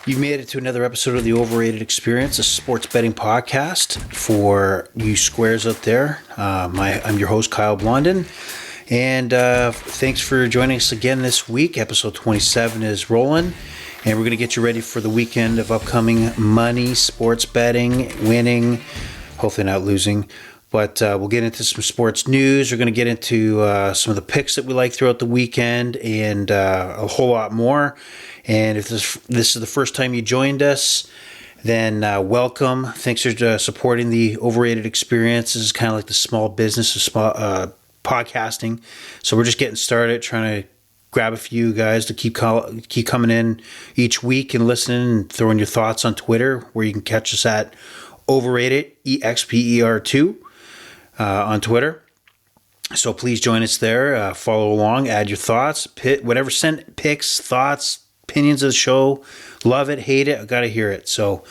You've made it to another episode of the Overrated Experience, a sports betting podcast for you squares out there. I'm your host, Kyle Blondin, and thanks for joining us again this week. Episode 27 is rolling, and we're going to get you ready for the weekend of upcoming money, sports betting, winning, hopefully not losing. But we'll get into some sports news. We're going to get into some of the picks that we like throughout the weekend and a whole lot more. And if this is the first time you joined us, then welcome. Thanks for supporting the Overrated Experience. This is kind of like the small business of podcasting. So we're just getting started, trying to grab a few guys to keep coming in each week and listening and throwing your thoughts on Twitter, where you can catch us at Overrated EXPER2 on Twitter. So please join us there. Follow along. Add your thoughts. Send picks, thoughts, opinions of the show. Love it, hate it. I got to hear it. So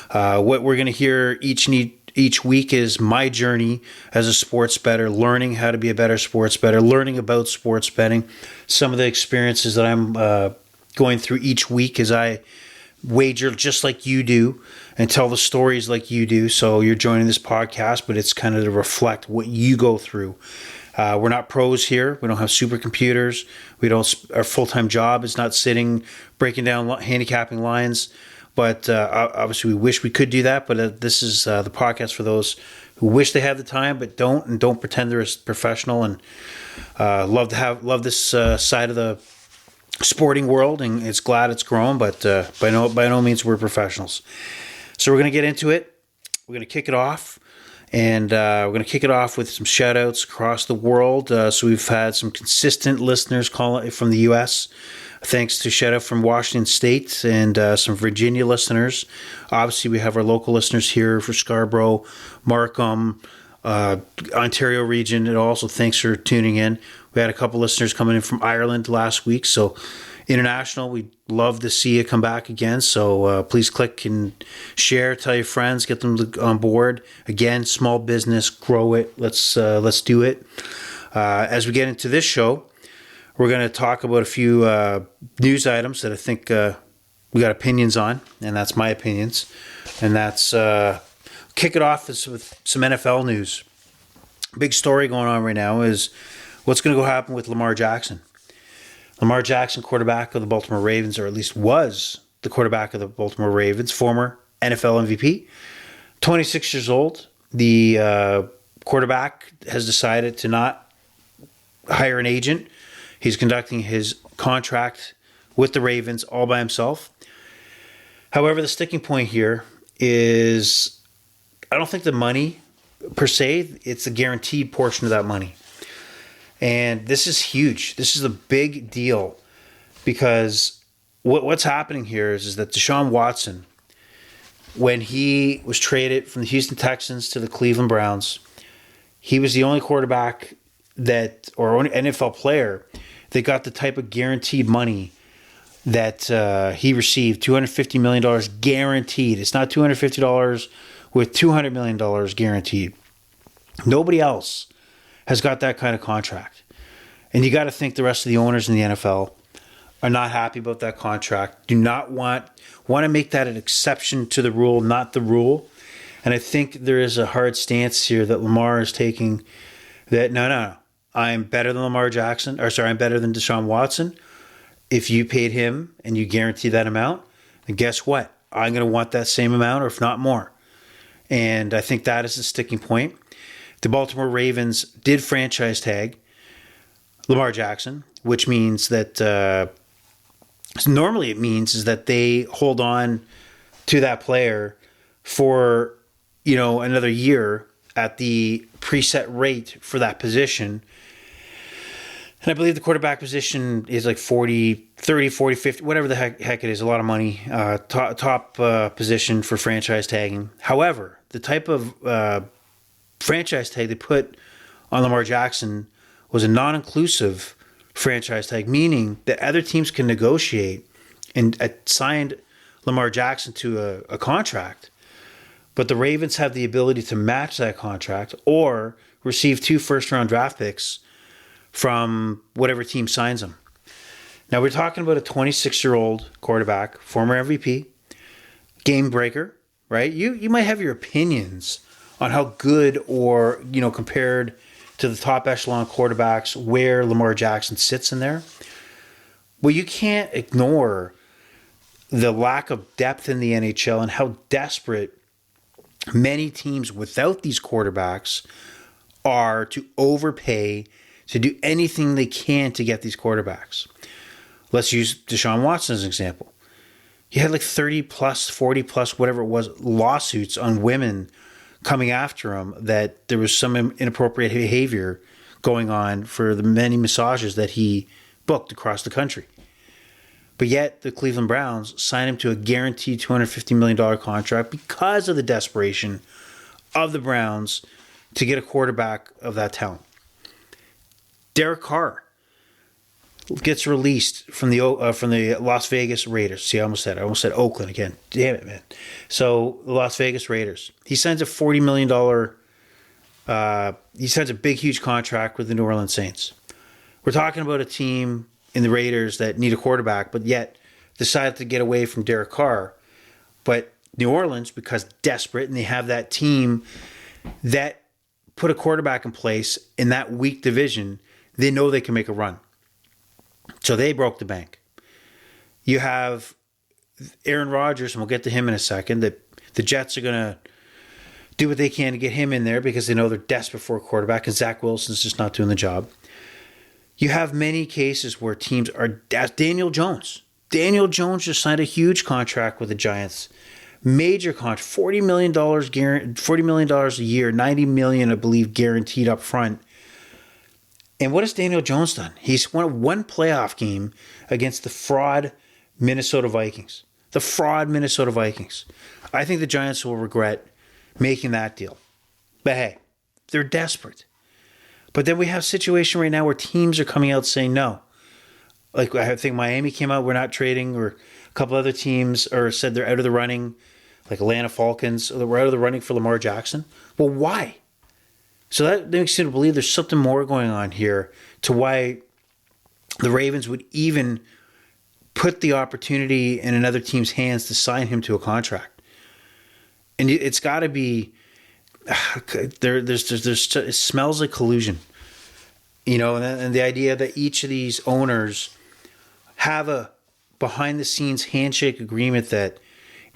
what we're going to hear each week is my journey as a sports bettor, learning how to be a better sports bettor, learning about sports betting, some of the experiences that I'm going through each week as I wager just like you do and tell the stories like you do. So you're joining this podcast, but it's kind of to reflect what you go through. We're not pros here. We don't have supercomputers. Our full-time job is not sitting breaking down handicapping lines. But obviously, we wish we could do that. But this is the podcast for those who wish they have the time but don't, and don't pretend they're a professional. And love this side of the sporting world, and it's glad it's grown. But by no means we're professionals. So we're going to get into it. We're going to kick it off. And we're going to kick it off with some shout-outs across the world. So we've had some consistent listeners call from the U.S. Thanks to shout-out from Washington State and some Virginia listeners. Obviously, we have our local listeners here for Scarborough, Markham, Ontario region. And also, thanks for tuning in. We had a couple listeners coming in from Ireland last week. So international, we'd love to see you come back again. So please click and share, tell your friends, get them on board. Again, small business, grow it. Let's do it. As we get into this show, we're going to talk about a few news items that I think we got opinions on, and that's my opinions. And that's kick it off with some NFL news. Big story going on right now is what's going to go happen with Lamar Jackson. Lamar Jackson, quarterback of the Baltimore Ravens, or at least was the quarterback of the Baltimore Ravens, former NFL MVP, 26 years old. The quarterback has decided to not hire an agent. He's conducting his contract with the Ravens all by himself. However, the sticking point here is I don't think the money per se, it's the guaranteed portion of that money. And this is huge. This is a big deal because what's happening here is that Deshaun Watson, when he was traded from the Houston Texans to the Cleveland Browns, he was the only quarterback or only NFL player that got the type of guaranteed money that he received, $250 million guaranteed. It's not $250 with $200 million guaranteed. Nobody else has got that kind of contract. And you got to think the rest of the owners in the NFL are not happy about that contract, do not want to make that an exception to the rule, not the rule. And I think there is a hard stance here that Lamar is taking that, no, I'm better than Lamar Jackson, I'm better than Deshaun Watson. If you paid him and you guarantee that amount, then guess what? I'm going to want that same amount, or if not more. And I think that is the sticking point. The Baltimore Ravens did franchise tag Lamar Jackson, which means that normally it means is that they hold on to that player for another year at the preset rate for that position. And I believe the quarterback position is like 30, 40, 50, whatever the heck it is, a lot of money, top position for franchise tagging. However, the type of franchise tag they put on Lamar Jackson was a non-inclusive franchise tag, meaning that other teams can negotiate and signed Lamar Jackson to a contract, but the Ravens have the ability to match that contract or receive 2 first-round draft picks from whatever team signs him. Now, we're talking about a 26-year-old quarterback, former MVP, game breaker, right? You might have your opinions on how good or, compared to the top echelon quarterbacks where Lamar Jackson sits in there. Well, you can't ignore the lack of depth in the NHL and how desperate many teams without these quarterbacks are to overpay, to do anything they can to get these quarterbacks. Let's use Deshaun Watson as an example. He had like 30 plus, 40 plus, whatever it was, lawsuits on women coming after him that there was some inappropriate behavior going on for the many massages that he booked across the country. But yet the Cleveland Browns signed him to a guaranteed $250 million contract because of the desperation of the Browns to get a quarterback of that talent. Derek Carr gets released from the Las Vegas Raiders. See, I almost said Oakland again. Damn it, man. So the Las Vegas Raiders. He signs a $40 million. He signs a big, huge contract with the New Orleans Saints. We're talking about a team in the Raiders that need a quarterback, but yet decided to get away from Derek Carr. But New Orleans, because desperate, and they have that team that put a quarterback in place in that weak division, they know they can make a run. So they broke the bank. You have Aaron Rodgers, and we'll get to him in a second, that the Jets are going to do what they can to get him in there because they know they're desperate for a quarterback, and Zach Wilson's just not doing the job. You have many cases where teams are... Daniel Jones. Daniel Jones just signed a huge contract with the Giants. Major contract. $40 million a year. $90 million, I believe, guaranteed up front. And what has Daniel Jones done? He's won one playoff game against the fraud Minnesota Vikings. The fraud Minnesota Vikings. I think the Giants will regret making that deal. But hey, they're desperate. But then we have a situation right now where teams are coming out saying no. Like I think Miami came out, we're not trading, or a couple other teams or said they're out of the running, like Atlanta Falcons, we're out of the running for Lamar Jackson. Well, why? So that makes you believe there's something more going on here to why the Ravens would even put the opportunity in another team's hands to sign him to a contract. And it's got to be it smells like collusion, and the idea that each of these owners have a behind the scenes handshake agreement that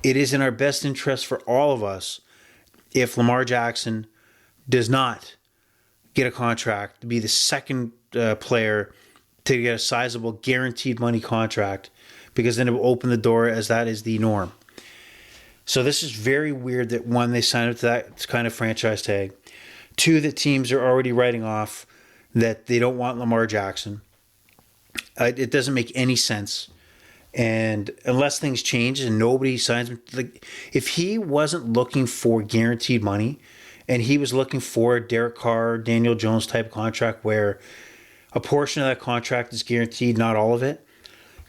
it is in our best interest for all of us if Lamar Jackson does not get a contract to be the second player to get a sizable guaranteed money contract, because then it will open the door as that is the norm. So this is very weird that, one, they signed up to that kind of franchise tag. Two, that teams are already writing off that they don't want Lamar Jackson. It doesn't make any sense. And unless things change and nobody signs him, like if he wasn't looking for guaranteed money and he was looking for a Derek Carr, Daniel Jones type contract where a portion of that contract is guaranteed, not all of it,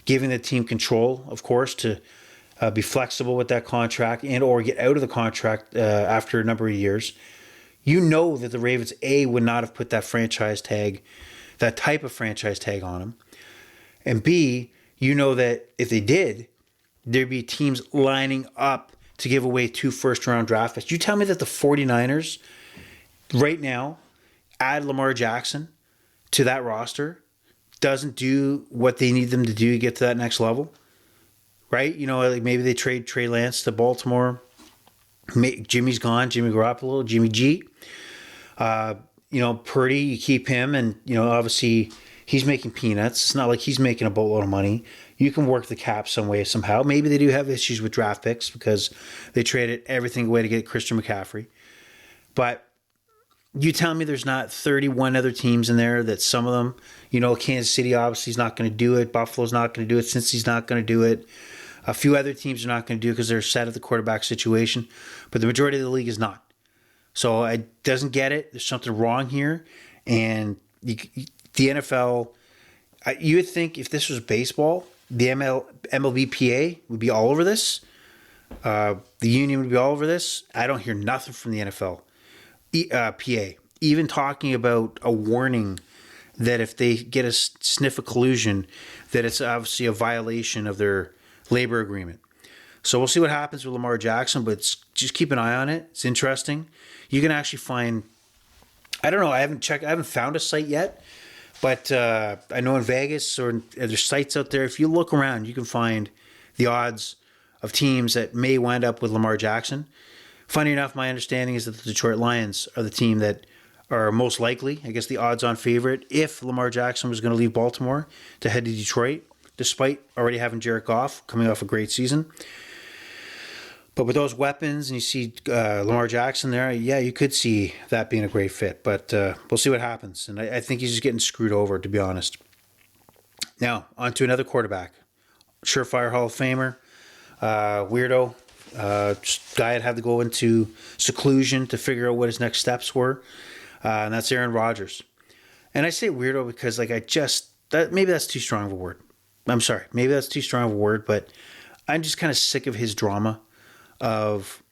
giving the team control, of course, to be flexible with that contract and or get out of the contract after a number of years, you know that the Ravens, A, would not have put that franchise tag, that type of franchise tag on him. And B, you know that if they did, there'd be teams lining up to give away 2 first-round draft picks. You tell me that the 49ers right now add Lamar Jackson to that roster doesn't do what they need them to do to get to that next level? Right? Like maybe they trade Trey Lance to Baltimore. Jimmy's gone. Jimmy Garoppolo, Jimmy G. Purdy, you keep him, and obviously he's making peanuts. It's not like he's making a boatload of money. You can work the cap some way, somehow. Maybe they do have issues with draft picks because they traded everything away to get Christian McCaffrey. But you tell me there's not 31 other teams in there that some of them, Kansas City obviously is not going to do it. Buffalo's not going to do it. Cincy's not going to do it. A few other teams are not going to do it because they're set at the quarterback situation. But the majority of the league is not. So it doesn't get it. There's something wrong here. And the NFL, you would think if this was baseball, the MLBPA would be all over this. The union would be all over this. I don't hear nothing from the NFL. PA, even talking about a warning that if they get a sniff of collusion, that it's obviously a violation of their labor agreement. So we'll see what happens with Lamar Jackson, but just keep an eye on it. It's interesting. You can actually find, I don't know, I haven't found a site yet, but I know in Vegas or there's sites out there. If you look around, you can find the odds of teams that may wind up with Lamar Jackson. Funny enough, my understanding is that the Detroit Lions are the team that are most likely, I guess the odds-on favorite, if Lamar Jackson was going to leave Baltimore to head to Detroit, despite already having Jared Goff coming off a great season. But with those weapons, and you see Lamar Jackson there, yeah, you could see that being a great fit. But we'll see what happens. And I think he's just getting screwed over, to be honest. Now, on to another quarterback. Surefire Hall of Famer, weirdo, guy that had to go into seclusion to figure out what his next steps were. And that's Aaron Rodgers. And I say weirdo because, maybe that's too strong of a word. I'm sorry. Maybe that's too strong of a word, but I'm just kind of sick of his drama of,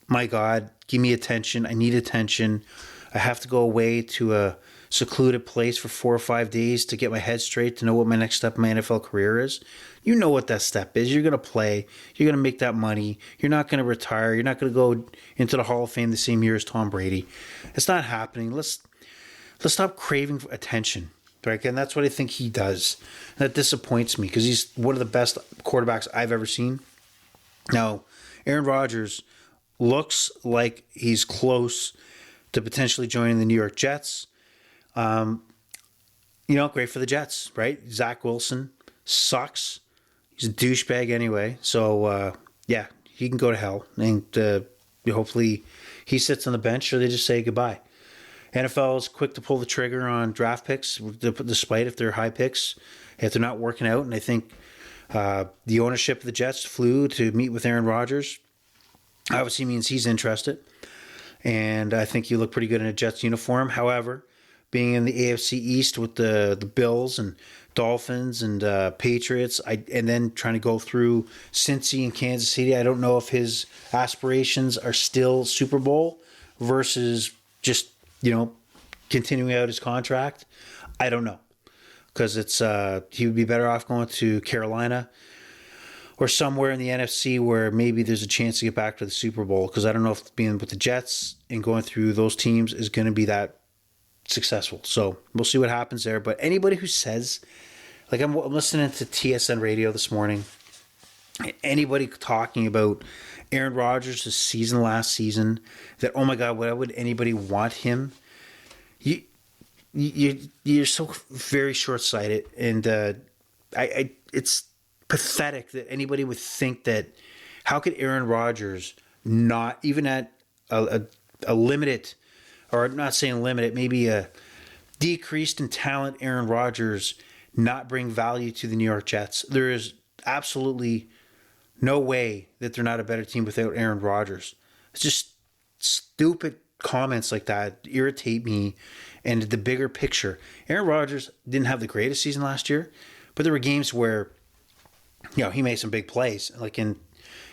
my God, give me attention. I need attention. I have to go away to a secluded place for 4 or 5 days to get my head straight to know what my next step in my NFL career is. You know what that step is. You're going to play. You're going to make that money. You're not going to retire. You're not going to go into the Hall of Fame the same year as Tom Brady. It's not happening. Let's stop craving attention. Right? And that's what I think he does. That disappoints me because he's one of the best quarterbacks I've ever seen. Now, Aaron Rodgers looks like he's close to potentially joining the New York Jets. Great for the Jets, right? Zach Wilson sucks. He's a douchebag anyway. So, he can go to hell. And hopefully he sits on the bench or they just say goodbye. NFL is quick to pull the trigger on draft picks, despite if they're high picks, if they're not working out. And I think the ownership of the Jets flew to meet with Aaron Rodgers. Obviously means he's interested. And I think you look pretty good in a Jets uniform. However, being in the AFC East with the Bills and Dolphins and Patriots, and then trying to go through Cincy and Kansas City, I don't know if his aspirations are still Super Bowl versus just, continuing out his contract. I don't know. Because he would be better off going to Carolina or somewhere in the NFC where maybe there's a chance to get back to the Super Bowl. Because I don't know if being with the Jets and going through those teams is going to be that successful. So we'll see what happens there. But anybody who says, I'm listening to TSN radio this morning, anybody talking about Aaron Rodgers' season last season, that, oh my God, why would anybody want him? You're so very short-sighted, and it's pathetic that anybody would think that. How could Aaron Rodgers not, even at a limited, or not saying limited, maybe a decreased in talent, Aaron Rodgers not bring value to the New York Jets? There is absolutely no way that they're not a better team without Aaron Rodgers. It's just stupid comments like that irritate me. And the bigger picture, Aaron Rodgers didn't have the greatest season last year, but there were games where, he made some big plays. And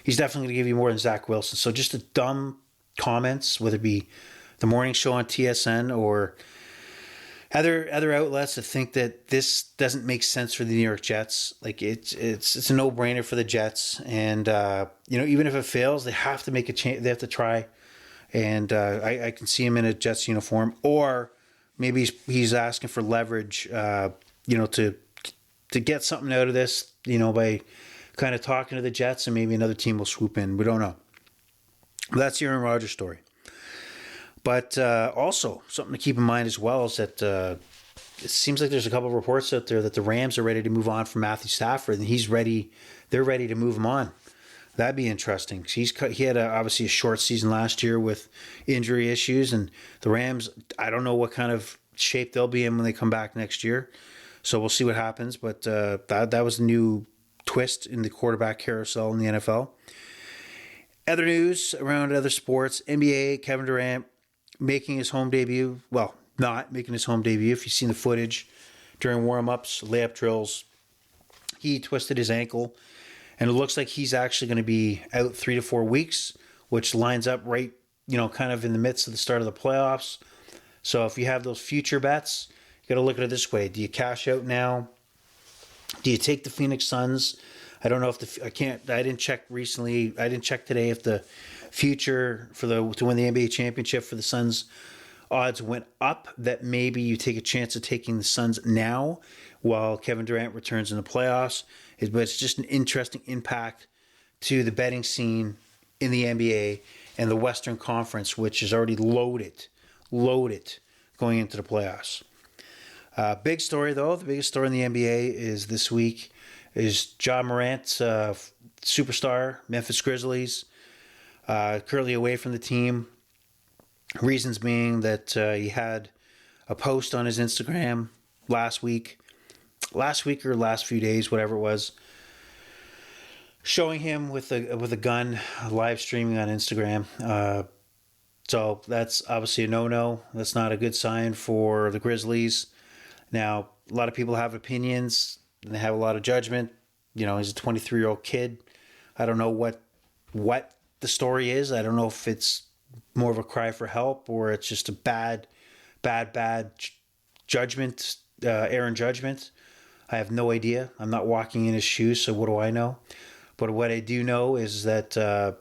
he's definitely going to give you more than Zach Wilson. So just the dumb comments, whether it be the morning show on TSN or other outlets that think that this doesn't make sense for the New York Jets. It's a no-brainer for the Jets. And, even if it fails, they have to make a change. They have to try. And I can see him in a Jets uniform, or maybe he's asking for leverage, to get something out of this, by kind of talking to the Jets, and maybe another team will swoop in. We don't know. But that's the Aaron Rodgers story. But also, something to keep in mind as well is that it seems like there's a couple of reports out there that the Rams are ready to move on from Matthew Stafford, and they're ready to move him on. That'd be interesting. He had obviously a short season last year with injury issues, and the Rams, I don't know what kind of shape they'll be in when they come back next year. So we'll see what happens. But that was a new twist in the quarterback carousel in the NFL. Other news around other sports, NBA, Kevin Durant making his home debut. Well, not making his home debut. If you've seen the footage during warm-ups, layup drills, he twisted his ankle. And it looks like he's actually going to be out 3 to 4 weeks, which lines up right, kind of in the midst of the start of the playoffs. So if you have those future bets, you got to look at it this way. Do you cash out now? Do you take the Phoenix Suns I don't know if I didn't check recently. I didn't check today if the future to win the NBA championship for the Suns odds went up, that maybe you take a chance of taking the Suns now while Kevin Durant returns in the playoffs. But it's just an interesting impact to the betting scene in the NBA and the Western Conference, which is already loaded going into the playoffs. Big story, though. The biggest story in the NBA is this week is Ja Morant, superstar, Memphis Grizzlies, currently away from the team. Reasons being that he had a post on his Instagram last week or last few days, whatever it was, showing him with a gun, live streaming on Instagram. So that's obviously a no-no. That's not a good sign for the Grizzlies. Now, a lot of people have opinions and they have a lot of judgment. He's a 23-year-old kid. I don't know what the story is. I don't know if it's more of a cry for help or it's just a bad judgment, error in judgment. I have no idea. I'm not walking in his shoes, so what do I know? But what I do know is that, the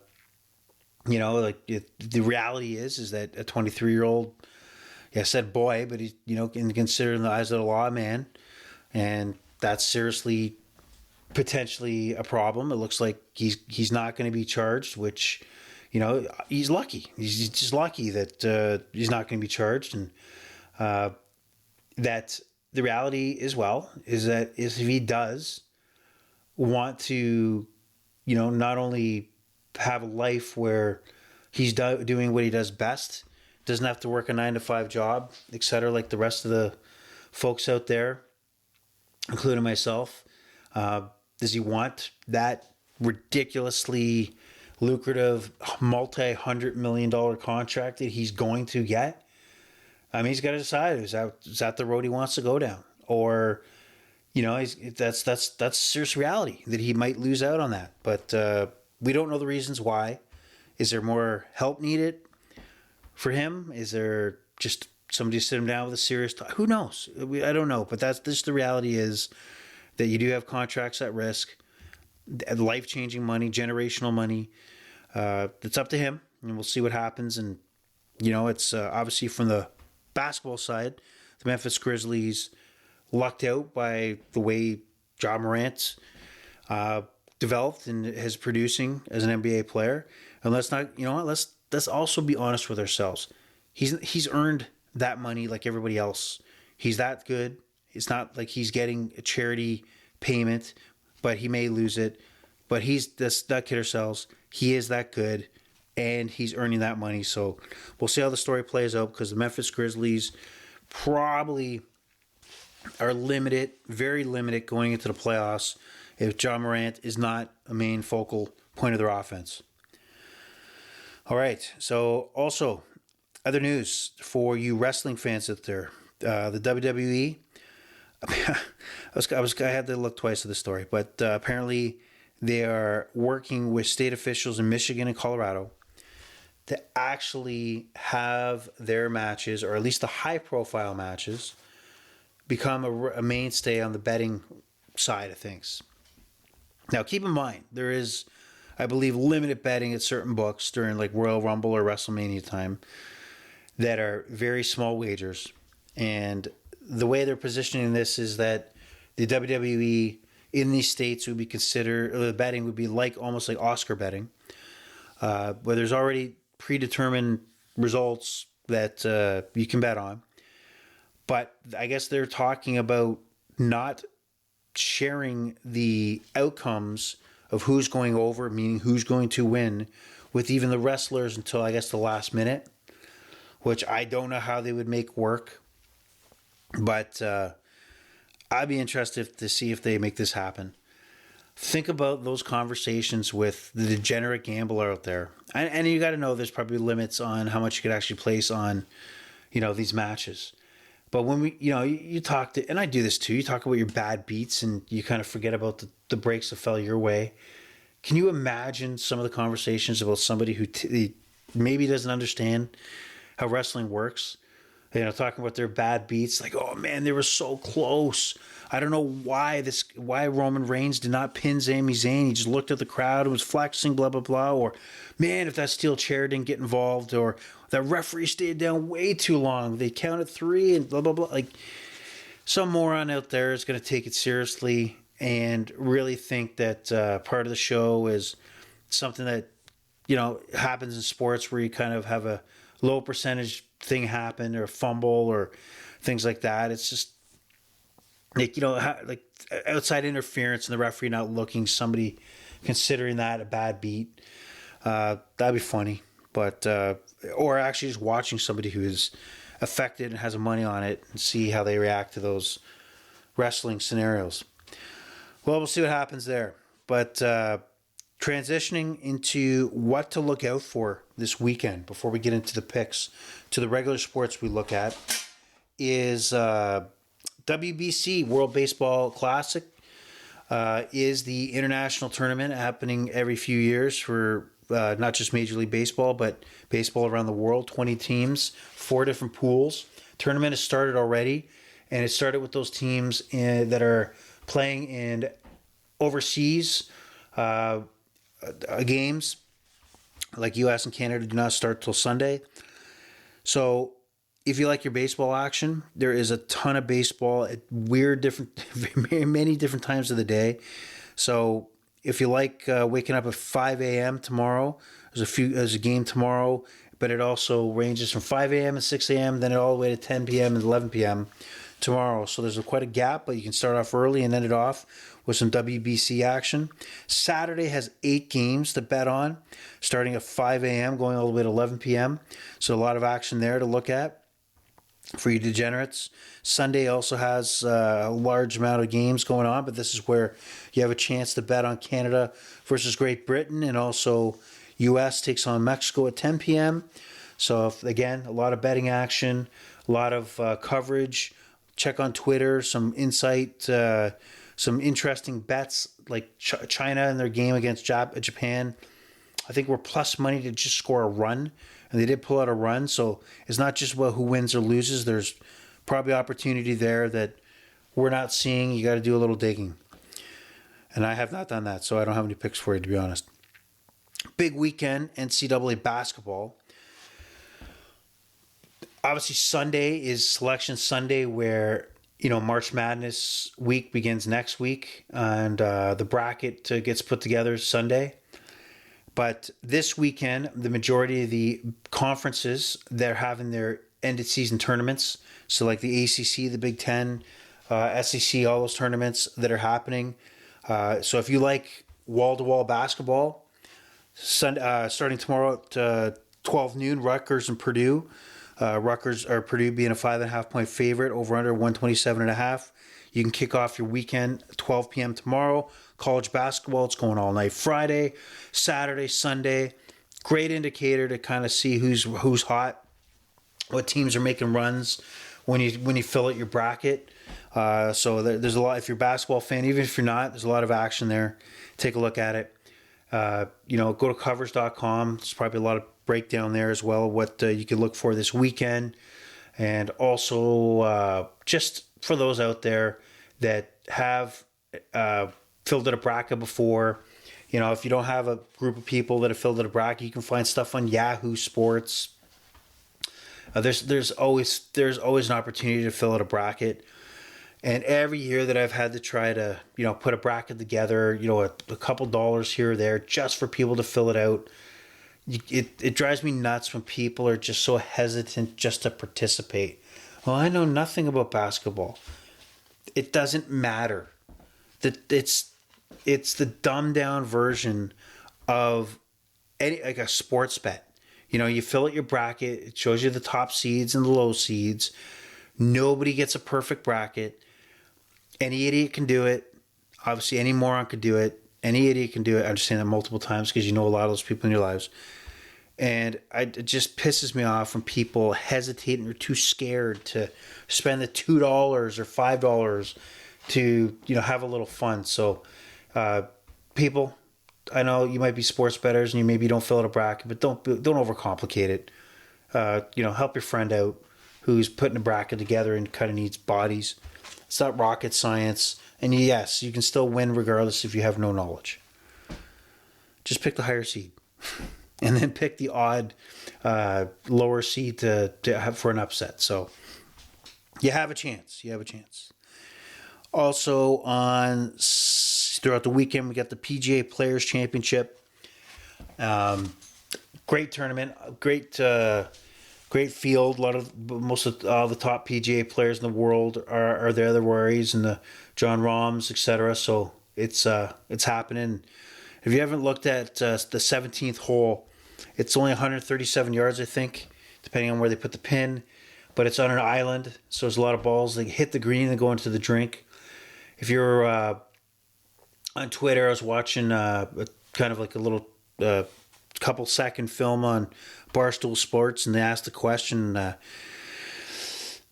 reality is that a 23-year-old, I said boy, but he's, considered in the eyes of the law a man. And that's seriously, potentially a problem. It looks like he's not going to be charged, which, he's lucky. He's just lucky that he's not going to be charged. And that the reality is that if he does want to, not only have a life where he's doing what he does best, doesn't have to work a 9-to-5 job, etc., like the rest of the folks out there, including myself. Does he want that ridiculously lucrative multi-$100 million contract that he's going to get? I mean, he's got to decide, is that the road he wants to go down? Or, that's serious reality that he might lose out on that. But we don't know the reasons why. Is there more help needed for him? Is there just somebody to sit him down with a serious talk? Who knows? I don't know. But that's just the reality, is that you do have contracts at risk, life-changing money, generational money. It's up to him, and we'll see what happens. And, it's obviously from the basketball side, the Memphis Grizzlies lucked out by the way Ja Morant developed and is producing as an NBA player. And let's not, let's also be honest with ourselves. He's earned that money like everybody else. He's that good. It's not like he's getting a charity payment, but he may lose it. But let's not kid ourselves. He is that good, and he's earning that money. So we'll see how the story plays out, because the Memphis Grizzlies probably are limited, very limited, going into the playoffs if Ja Morant is not a main focal point of their offense. All right, so also, other news for you wrestling fans out there. The WWE, I had to look twice at the story, but apparently they are working with state officials in Michigan and Colorado to actually have their matches, or at least the high-profile matches, become a mainstay on the betting side of things. Now, keep in mind, there is, I believe, limited betting at certain books during like Royal Rumble or WrestleMania time that are very small wagers. And the way they're positioning this is that the WWE in these states would be considered, or the betting would be almost like Oscar betting, where there's already predetermined results that you can bet on. But I guess they're talking about not sharing the outcomes of who's going over, meaning who's going to win, with even the wrestlers until, I guess, the last minute, which I don't know how they would make work. But I'd be interested to see if they make this happen. Think about those conversations with the degenerate gambler out there. And you got to know there's probably limits on how much you could actually place on, these matches. But when you talk to, and I do this too, you talk about your bad beats and you kind of forget about the breaks that fell your way. Can you imagine some of the conversations about somebody who maybe doesn't understand how wrestling works, talking about their bad beats, like, oh man, they were so close. I don't know why Roman Reigns did not pin Sami Zayn. He just looked at the crowd and was flexing, blah blah blah. Or, man, if that steel chair didn't get involved, or that referee stayed down way too long. They counted 3 and blah blah blah. Like, some moron out there is going to take it seriously and really think that part of the show is something that happens in sports, where you kind of have a low percentage thing happen, or fumble, or things like that. It's just like, like outside interference and the referee not looking, somebody considering that a bad beat. That'd be funny. But or actually just watching somebody who is affected and has money on it and see how they react to those wrestling scenarios. Well, we'll see what happens there. But transitioning into what to look out for this weekend before we get into the picks to the regular sports we look at is WBC, World Baseball Classic, is the international tournament happening every few years for not just Major League Baseball, but baseball around the world. 20 teams, 4 different pools. Tournament has started already, and it started with those teams that are playing in overseas games, like U.S. and Canada, do not start till Sunday. So if you like your baseball action, there is a ton of baseball at many different times of the day. So if you like waking up at 5 a.m. tomorrow, there's a game tomorrow, but it also ranges from 5 a.m. and 6 a.m., then all the way to 10 p.m. and 11 p.m. tomorrow. So there's quite a gap, but you can start off early and end it off with some WBC action. Saturday has 8 games to bet on, starting at 5 a.m., going all the way to 11 p.m. So a lot of action there to look at for you degenerates. Sunday also has a large amount of games going on, but this is where you have a chance to bet on Canada versus Great Britain, and also U.S. takes on Mexico at 10 p.m. So, again, a lot of betting action, a lot of coverage. Check on Twitter, some insight, some interesting bets, like China and their game against Japan. I think we're plus money to just score a run, and they did pull out a run. So it's not just about who wins or loses. There's probably opportunity there that we're not seeing. You got to do a little digging. And I have not done that, so I don't have any picks for you, to be honest. Big weekend, NCAA basketball. Obviously, Sunday is Selection Sunday, where March Madness week begins next week, and the bracket gets put together Sunday. But this weekend, the majority of the conferences, they're having their ended season tournaments. So like the ACC, the Big Ten, SEC, all those tournaments that are happening. So if you like wall-to-wall basketball, starting tomorrow at 12 noon, Rutgers and Purdue. Purdue being a 5.5 point favorite, over under 127.5. You can kick off your weekend 12 p.m. tomorrow. College basketball, it's going all night Friday, Saturday, Sunday. Great indicator to kind of see who's hot, what teams are making runs when you fill out your bracket. So there's a lot. If you're a basketball fan, even if you're not, there's a lot of action there. Take a look at it. Go to covers.com. There's probably a lot of breakdown there as well, what you could look for this weekend. And also just for those out there that have filled out a bracket before, if you don't have a group of people that have filled out a bracket, you can find stuff on Yahoo Sports. There's always an opportunity to fill out a bracket. And every year that I've had to try to, put a bracket together, a couple dollars here or there just for people to fill it out, it drives me nuts when people are just so hesitant just to participate. Well, I know nothing about basketball. It doesn't matter. It's the dumbed down version of like a sports bet. You fill out your bracket. It shows you the top seeds and the low seeds. Nobody gets a perfect bracket. Any idiot can do it. Obviously, any moron could do it. Any idiot can do it. I'm just saying that multiple times because you know a lot of those people in your lives. And it just pisses me off when people hesitate and are too scared to spend the $2 or $5 to have a little fun. So, people, I know you might be sports bettors and you maybe don't fill out a bracket, but don't overcomplicate it. Help your friend out who's putting a bracket together and kind of needs bodies. It's not rocket science. And yes, you can still win regardless if you have no knowledge. Just pick the higher seed. And then pick the odd lower seed to have for an upset. So you have a chance. Also, throughout the weekend, we got the PGA Players Championship. Great tournament, great field. Most of all the top PGA players in the world are there. The Rorys and the John Rahms, etc. So it's happening. If you haven't looked at the 17th hole, it's only 137 yards, I think, depending on where they put the pin. But it's on an island, so there's a lot of balls. They hit the green and go into the drink. If you're on Twitter, I was watching kind of like a little couple second film on Barstool Sports, and they asked the question,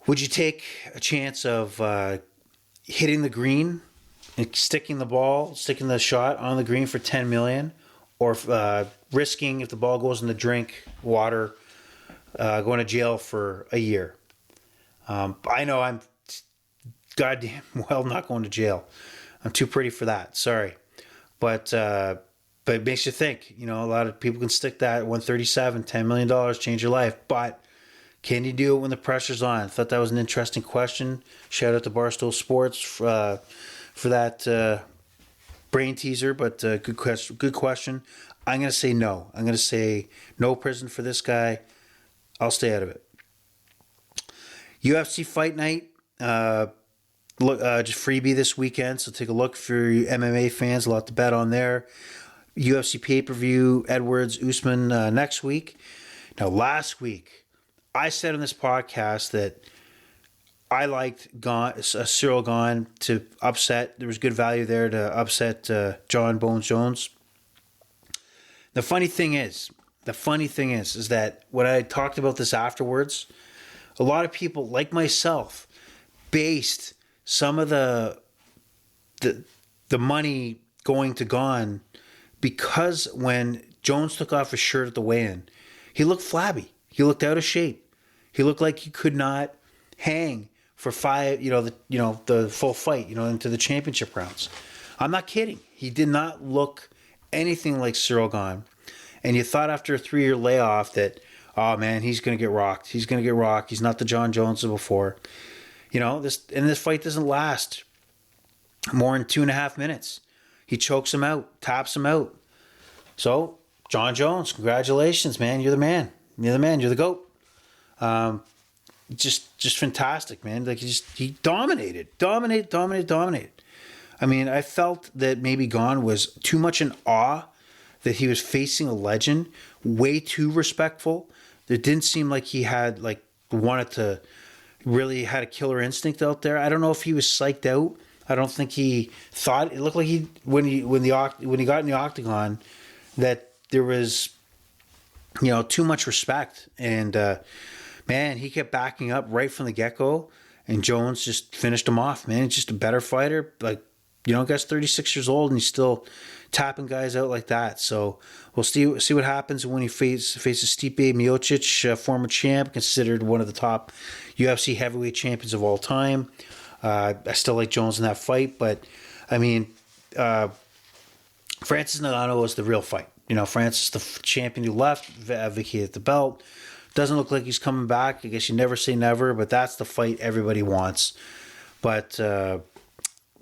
would you take a chance of hitting the green and sticking the shot on the green for $10 million, or risking, if the ball goes in the drink water, going to jail for a year? I know I'm goddamn well not going to jail. I'm too pretty for that. Sorry. But it makes you think. A lot of people can stick that at 137, $10 million, change your life. But can you do it when the pressure's on? I thought that was an interesting question. Shout out to Barstool Sports for that brain teaser, but good question. I'm going to say no. I'm going to say no prison for this guy. I'll stay out of it. UFC Fight Night. Just freebie this weekend, so take a look for you MMA fans. A lot to bet on there. UFC pay-per-view, Edwards, Usman next week. Now, last week, I said on this podcast that I liked Cyril Gane to upset. There was good value there to upset John Bones Jones. The funny thing is that when I talked about this afterwards, a lot of people, like myself, based some of the money going to Gane because when Jones took off his shirt at the weigh-in, he looked flabby. He looked out of shape. He looked like he could not hang for the full fight, into the championship rounds. I'm not kidding. He did not look anything like Cyril Gane. And you thought after a 3-year layoff that, oh man, he's going to get rocked. He's not the John Jones of before. This fight doesn't last more than 2.5 minutes. He chokes him out, taps him out. So, John Jones, congratulations, man. You're the man. You're the GOAT. Just fantastic, man. Like he dominated. I mean, I felt that maybe Gane was too much in awe that he was facing a legend, way too respectful. It didn't seem like he had wanted to really had a killer instinct out there. I don't know if he was psyched out. I don't think he thought. It looked like when he got in the octagon that there was too much respect, and man, he kept backing up right from the get-go, and Jones just finished him off. Man, he's just a better fighter. Guy's 36 years old and he's still tapping guys out like that. So we'll see what happens when he faces Stipe Miocic, former champ, considered one of the top UFC heavyweight champions of all time. I still like Jones in that fight, but I mean, Francis Ngannou is the real fight. Francis, the champion who left, vacated the belt. Doesn't look like he's coming back. I guess you never say never, but that's the fight everybody wants. But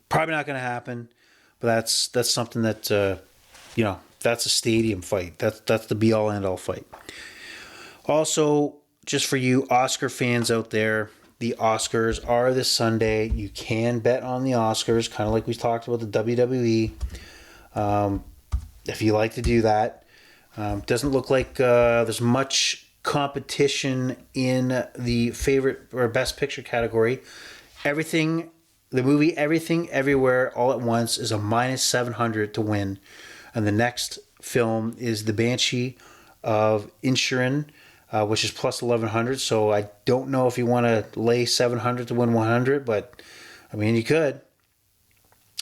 probably not going to happen. But that's something that that's a stadium fight. That's the be all end all fight. Also, just for you Oscar fans out there, the Oscars are this Sunday. You can bet on the Oscars, kind of like we talked about the WWE. If you like to do that, doesn't look like there's much competition in the favorite or best picture category. The movie Everything Everywhere All at Once is a -700 to win, and the next film is The Banshee of Inisherin, which is plus 1100. So I don't know if you want to lay 700 to win 100, but I mean you could.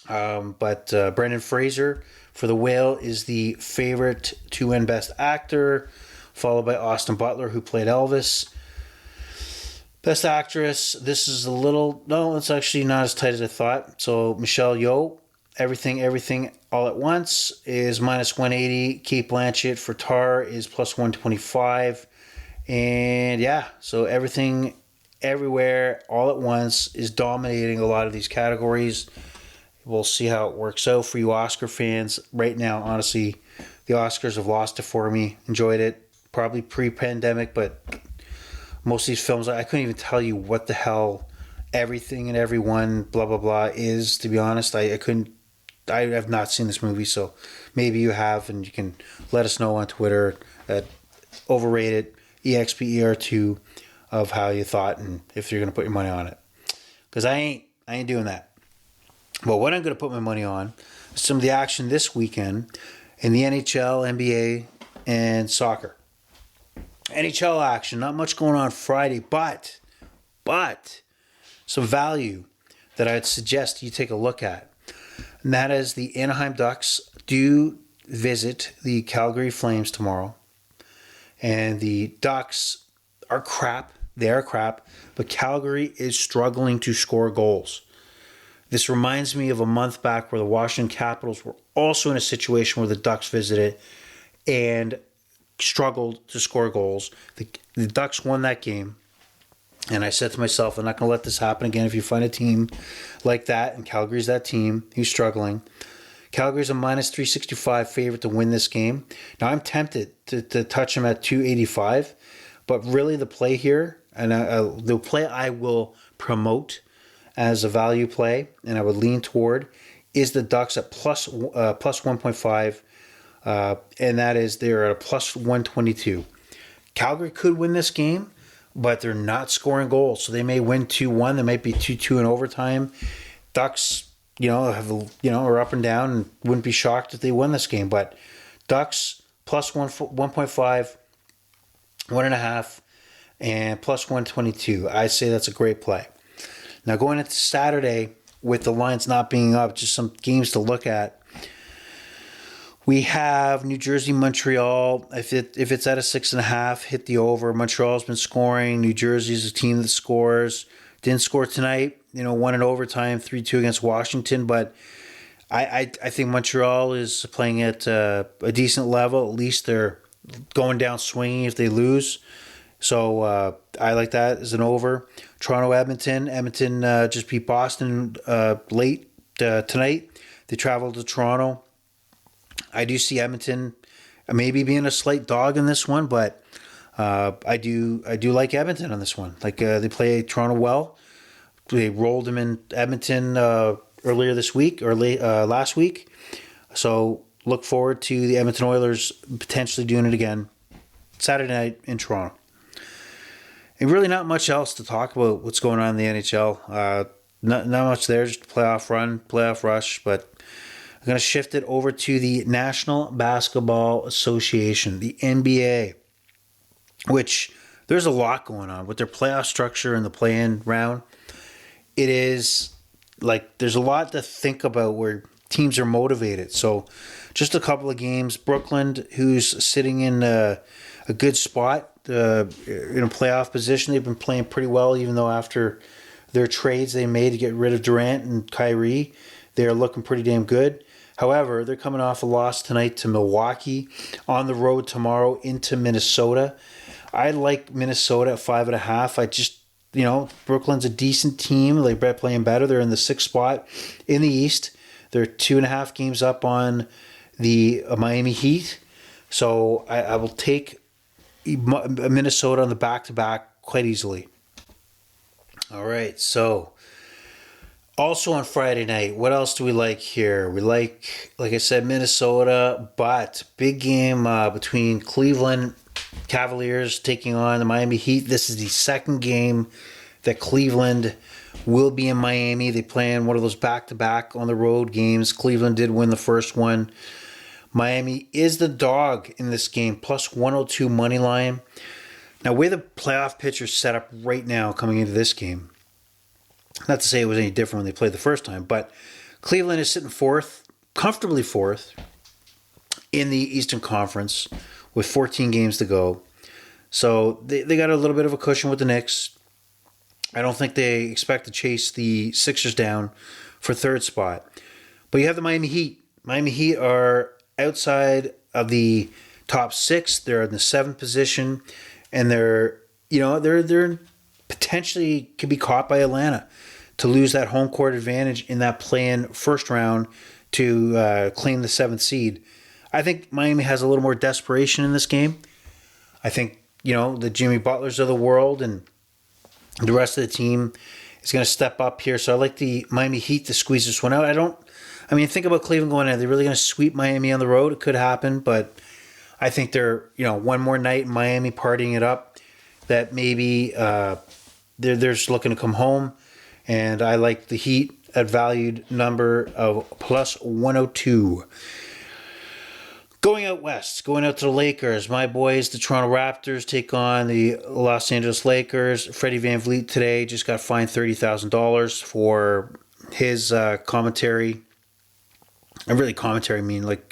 But Brendan Fraser for The Whale is the favorite to win Best Actor, followed by Austin Butler, who played Elvis. Best Actress, this is a little... No, it's actually not as tight as I thought. So Michelle Yeoh, Everything, All at Once is minus 180. Kate Blanchett for Tar is plus 125. And yeah, so Everything, Everywhere, All at Once is dominating a lot of these categories. We'll see how it works out for you Oscar fans. Right now, honestly, the Oscars have lost it for me. Enjoyed it. Probably pre-pandemic, but most of these films, I couldn't even tell you what the hell Everything and Everyone, blah, blah, blah, is, to be honest. I couldn't... I have not seen this movie, so maybe you have, and you can let us know on Twitter at Overrated EXPER2 of how you thought and if you're going to put your money on it. Because I ain't doing that. But what I'm going to put my money on is some of the action this weekend in the NHL, NBA, and soccer. NHL action, not much going on Friday, but some value that I'd suggest you take a look at. And that is the Anaheim Ducks do visit the Calgary Flames tomorrow. And the Ducks are crap. They are crap. But Calgary is struggling to score goals. This reminds me of a month back where the Washington Capitals were also in a situation where the Ducks visited and struggled to score goals. The Ducks won that game. And I said to myself, I'm not going to let this happen again. If you find a team like that, and Calgary's that team who's struggling. Calgary's a minus 365 favorite to win this game. Now, I'm tempted to touch them at 285. But really the play here, and the play I will promote as a value play, and I would lean toward, is the Ducks at plus 1.5. And that is they're at a plus 122. Calgary could win this game, but they're not scoring goals, so they may win 2-1. They might be 2-2 in overtime. Ducks, are up and down, and wouldn't be shocked if they win this game. But Ducks plus 1.5, 1.5, and plus 122. I say that's a great play. Now going into Saturday with the lines not being up, just some games to look at. We have New Jersey, Montreal. If it's at a 6.5, hit the over. Montreal's been scoring. New Jersey's a team that scores. Didn't score tonight. Won in overtime, 3-2 against Washington. But I think Montreal is playing at a decent level. At least they're going down swinging if they lose. So I like that as an over. Toronto, Edmonton. Edmonton just beat Boston late tonight. They traveled to Toronto. I do see Edmonton maybe being a slight dog in this one, but I do like Edmonton on this one. They play Toronto well. They rolled them in Edmonton earlier this week or last week. So look forward to the Edmonton Oilers potentially doing it again Saturday night in Toronto. And really not much else to talk about what's going on in the NHL. Not much there, just playoff run, playoff rush, but I'm going to shift it over to the National Basketball Association, the NBA, which there's a lot going on with their playoff structure and the play-in round. It is there's a lot to think about where teams are motivated. So just a couple of games. Brooklyn, who's sitting in a good spot in a playoff position. They've been playing pretty well, even though after their trades they made to get rid of Durant and Kyrie, they're looking pretty damn good. However, they're coming off a loss tonight to Milwaukee, on the road tomorrow into Minnesota. I like Minnesota at 5.5. I just, Brooklyn's a decent team. They're playing better. They're in the 6th spot in the East. They're 2.5 games up on the Miami Heat. So I will take Minnesota on the back-to-back quite easily. All right, so also on Friday night, what else do we like here? We like I said, Minnesota, but big game between Cleveland Cavaliers taking on the Miami Heat. This is the second game that Cleveland will be in Miami. They play in one of those back-to-back on the road games. Cleveland did win the first one. Miami is the dog in this game, plus 102 money line. Now, where the playoff picture's set up right now coming into this game, not to say it was any different when they played the first time, but Cleveland is sitting comfortably fourth in the Eastern Conference with 14 games to go. So they got a little bit of a cushion with the Knicks. I don't think they expect to chase the Sixers down for third spot. But you have the Miami Heat. Miami Heat are outside of the top six. They're in the seventh position, and they're potentially could be caught by Atlanta to lose that home court advantage in that play-in first round to claim the seventh seed. I think Miami has a little more desperation in this game. I think, the Jimmy Butlers of the world and the rest of the team is going to step up here. So I like the Miami Heat to squeeze this one out. Think about Cleveland going in. Are they really going to sweep Miami on the road? It could happen, but I think they're, one more night in Miami partying it up, that maybe they're just looking to come home. And I like the Heat at valued number of plus 102. Going out west, going out to the Lakers. My boys, the Toronto Raptors, take on the Los Angeles Lakers. Freddie Van Vliet today just got fined $30,000 for his commentary. And really commentary,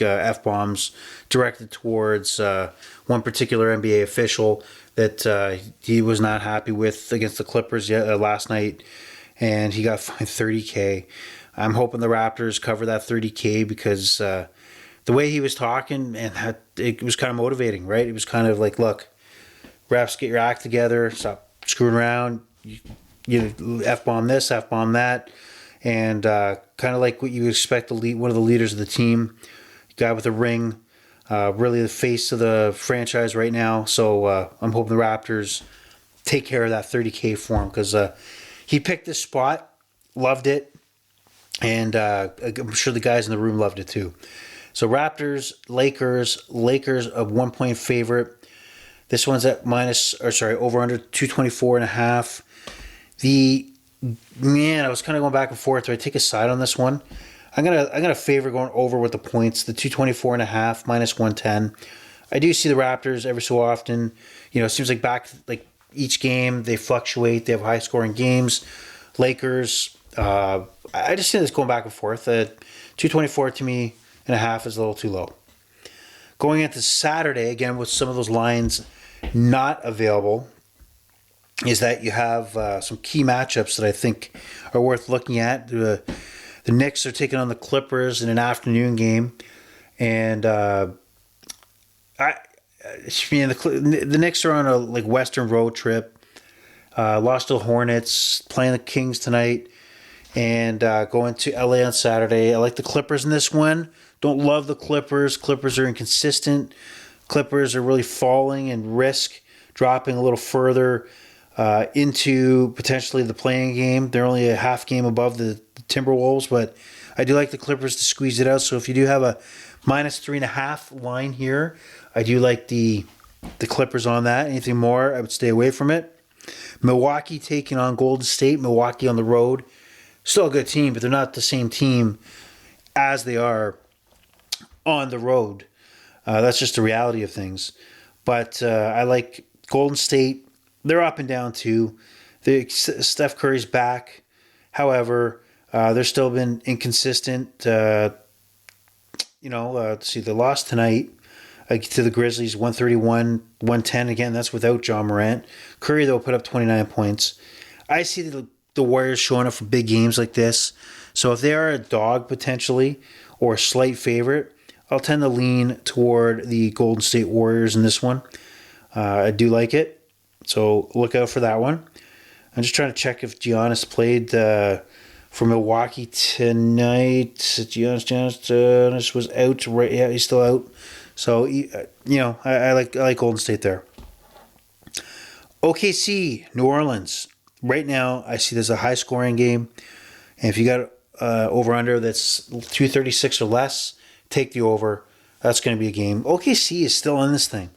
F-bombs directed towards one particular NBA official that he was not happy with against the Clippers last night. And he got fined $30K. I'm hoping the Raptors cover that $30K because the way he was talking, and it was kind of motivating, right? It was kind of like, look, refs, get your act together, stop screwing around, you F-bomb this, F-bomb that, and kind of like what you expect one of the leaders of the team, guy with a ring, really the face of the franchise right now. So I'm hoping the Raptors take care of that $30K for him because he picked this spot, loved it, and I'm sure the guys in the room loved it too. So Raptors, Lakers a 1 point favorite. This one's at over under 224.5. I was kind of going back and forth. Do I take a side on this one? I'm gonna favor going over with the points. The 224.5 minus 110. I do see the Raptors every so often. It seems like each game they fluctuate. They have high scoring games. Lakers. I just see this going back and forth. 224 to me. And a half is a little too low. Going into Saturday, again, with some of those lines not available, is that you have some key matchups that I think are worth looking at. The Knicks are taking on the Clippers in an afternoon game. And the Knicks are on a Western road trip. Lost to the Hornets, playing the Kings tonight, and going to LA on Saturday. I like the Clippers in this one. Don't love the Clippers. Clippers are inconsistent. Clippers are really falling and risk dropping a little further into potentially the playing game. They're only a half game above the Timberwolves, but I do like the Clippers to squeeze it out. So if you do have a minus 3.5 line here, I do like the Clippers on that. Anything more, I would stay away from it. Milwaukee taking on Golden State. Milwaukee on the road. Still a good team, but they're not the same team as they are on the road. That's just the reality of things. But I like Golden State. They're up and down too. Steph Curry's back. However, they're still been inconsistent. Let's see, they lost tonight to the Grizzlies, 131-110. Again, that's without John Morant. Curry, though, put up 29 points. I see the Warriors showing up for big games like this. So if they are a dog potentially or a slight favorite, I'll tend to lean toward the Golden State Warriors in this one. I do like it. So look out for that one. I'm just trying to check if Giannis played for Milwaukee tonight. Giannis was out. Right? Yeah, he's still out. So, I like Golden State there. OKC, New Orleans. Right now, I see there's a high-scoring game. And if you got over-under that's 236 or less, take the over. That's going to be a game. OKC is still in this thing.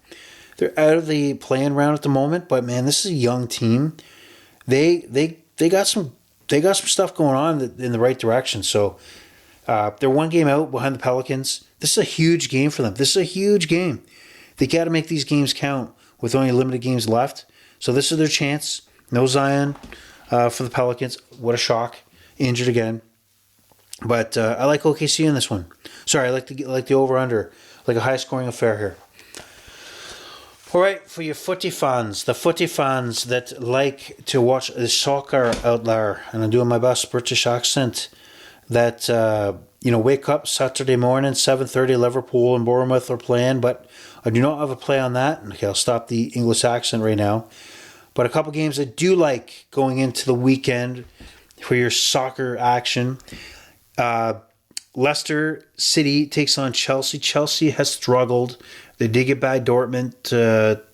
They're out of the play-in round at the moment, but man, this is a young team. They got some stuff going on in the right direction. So they're one game out behind the Pelicans. This is a huge game for them. This is a huge game. They got to make these games count with only limited games left. So this is their chance. No Zion for the Pelicans. What a shock. Injured again. But I like OKC in this one. Sorry, I like the over-under. Like a high-scoring affair here. All right, for your the footy fans that like to watch the soccer out there, and I'm doing my best British accent, that, wake up Saturday morning, 7:30, Liverpool and Bournemouth are playing, but I do not have a play on that. Okay, I'll stop the English accent right now. But a couple games I do like going into the weekend for your soccer action. Leicester City takes on Chelsea. Chelsea has struggled. They did get by Dortmund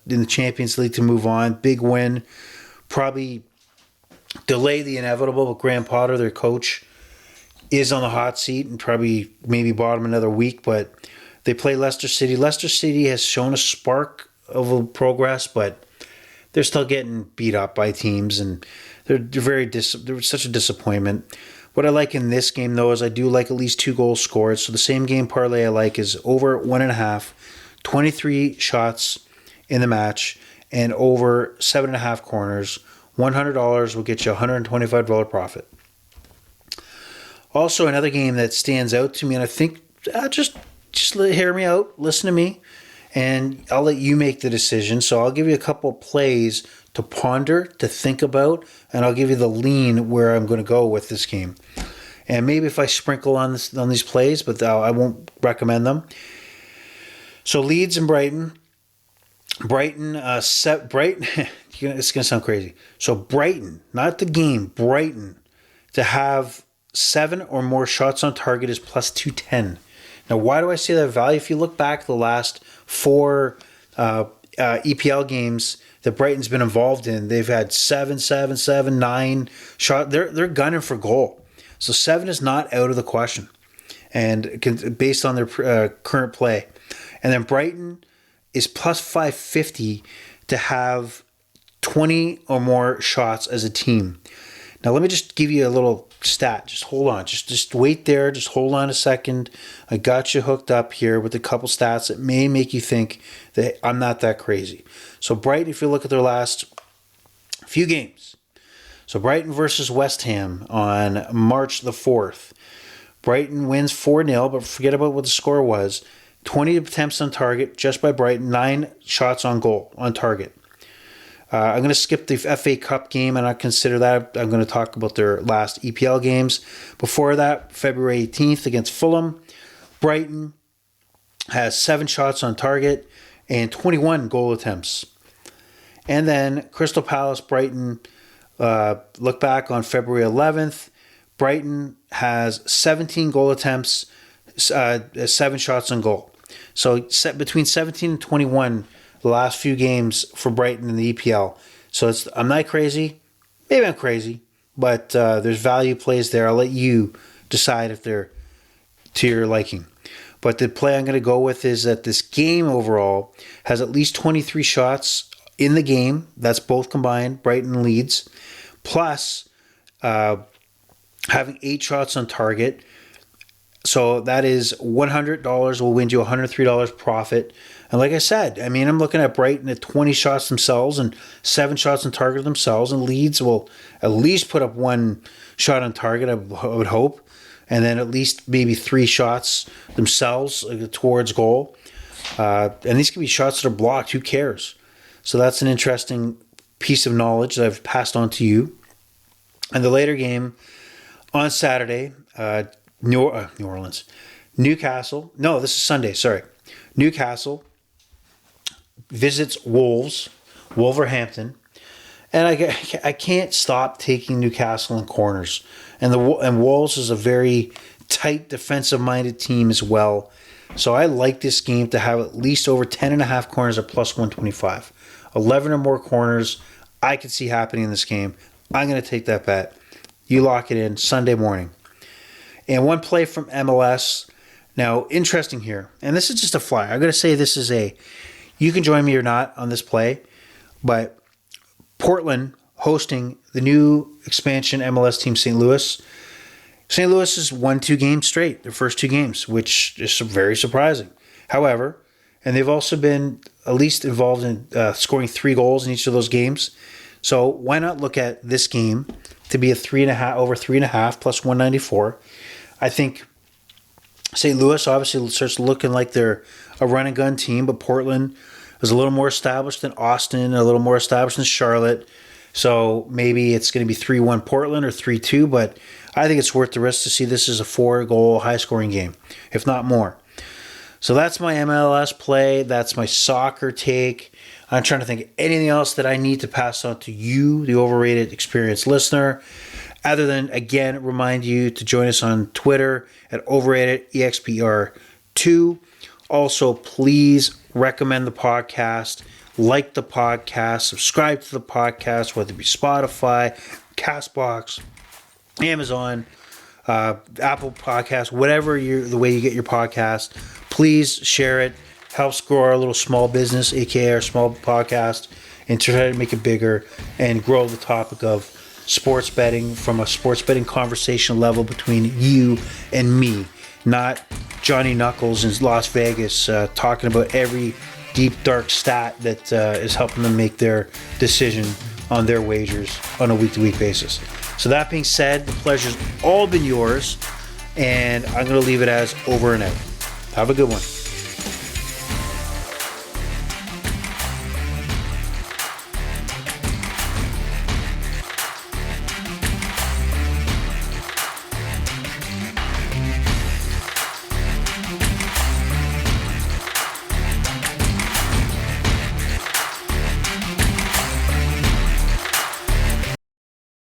in the Champions League to move on. Big win. Probably delay the inevitable, but Graham Potter, their coach, is on the hot seat and probably maybe bottom another week. But they play Leicester City. Leicester City has shown a spark of progress, but they're still getting beat up by teams, and they're such a disappointment. What I like in this game, though, is I do like at least 2 goals scored. So the same game parlay I like is over 1.5, 23 shots in the match, and over 7.5 corners. $100 will get you $125 profit. Also, another game that stands out to me, and I think just hear me out, listen to me, and I'll let you make the decision. So I'll give you a couple of plays to ponder, to think about, and I'll give you the lean where I'm going to go with this game. And maybe if I sprinkle on these plays, but I won't recommend them. So Leeds and Brighton. Brighton, it's going to sound crazy. So Brighton, not the game, Brighton, to have 7 or more shots on target is plus 210. Now, why do I say that value? If you look back the last 4 EPL games that Brighton's been involved in, they've had 7, 9 shot. They're gunning for goal. So 7 is not out of the question, and based on their current play. And then Brighton is plus 550 to have 20 or more shots as a team. Now, let me just give you a little stat. Just hold on. Just wait there. Just hold on a second. I got you hooked up here with a couple stats that may make you think that I'm not that crazy. So Brighton, if you look at their last few games. So Brighton versus West Ham on March the 4th. Brighton wins 4-0, but forget about what the score was. 20 attempts on target just by Brighton, 9 shots on goal on target. I'm going to skip the FA Cup game and not consider that. I'm going to talk about their last EPL games. Before that, February 18th against Fulham, Brighton has 7 shots on target and 21 goal attempts. And then Crystal Palace, Brighton, look back on February 11th. Brighton has 17 goal attempts, 7 shots on goal. So between 17 and 21 the last few games for Brighton in the EPL. So I'm not crazy. Maybe I'm crazy, but there's value plays there. I'll let you decide if they're to your liking. But the play I'm going to go with is that this game overall has at least 23 shots in the game. That's both combined, Brighton and Leeds. Plus having 8 shots on target. So that is $100 will win you $103 profit. And like I said, I mean, I'm looking at Brighton at 20 shots themselves and 7 shots on target themselves. And Leeds will at least put up 1 shot on target, I would hope. And then at least maybe 3 shots themselves towards goal. And these can be shots that are blocked. Who cares? So that's an interesting piece of knowledge that I've passed on to you. And the later game on Saturday, New Orleans. Newcastle. No, this is Sunday. Sorry. Newcastle visits Wolverhampton. And I can't stop taking Newcastle in corners. And Wolves is a very tight defensive-minded team as well. So I like this game to have at least over 10.5 corners at plus 125. 11 or more corners I could see happening in this game. I'm going to take that bet. You lock it in Sunday morning. And one play from MLS. Now, interesting here. And this is just a flyer. I'm going to say this is you can join me or not on this play. But Portland hosting the new expansion MLS team, St. Louis. St. Louis has won 2 games straight, their first 2 games, which is very surprising. However, and they've also been at least involved in scoring 3 goals in each of those games. So why not look at this game to be a 3.5 over 3.5 plus 194? I think St. Louis obviously starts looking like they're a run and gun team, but Portland is a little more established than Austin, a little more established than Charlotte. So maybe it's going to be 3-1 Portland or 3-2, but I think it's worth the risk to see this as a 4-goal high-scoring game, if not more. So that's my MLS play. That's my soccer take. I'm trying to think of anything else that I need to pass on to you, the Overrated Experience listener, other than, again, remind you to join us on Twitter at Overrated EXPR2. Also, please recommend the podcast, like the podcast, subscribe to the podcast, whether it be Spotify, CastBox, Amazon, Apple Podcasts, whatever the way you get your podcast. Please share it. Helps grow our little small business, aka our small podcast, and try to make it bigger and grow the topic of sports betting from a sports betting conversation level between you and me, not Johnny Knuckles in Las Vegas talking about every deep, dark stat that is helping them make their decision on their wagers on a week-to-week basis. So that being said, the pleasure's all been yours, and I'm going to leave it as over and out. Have a good one.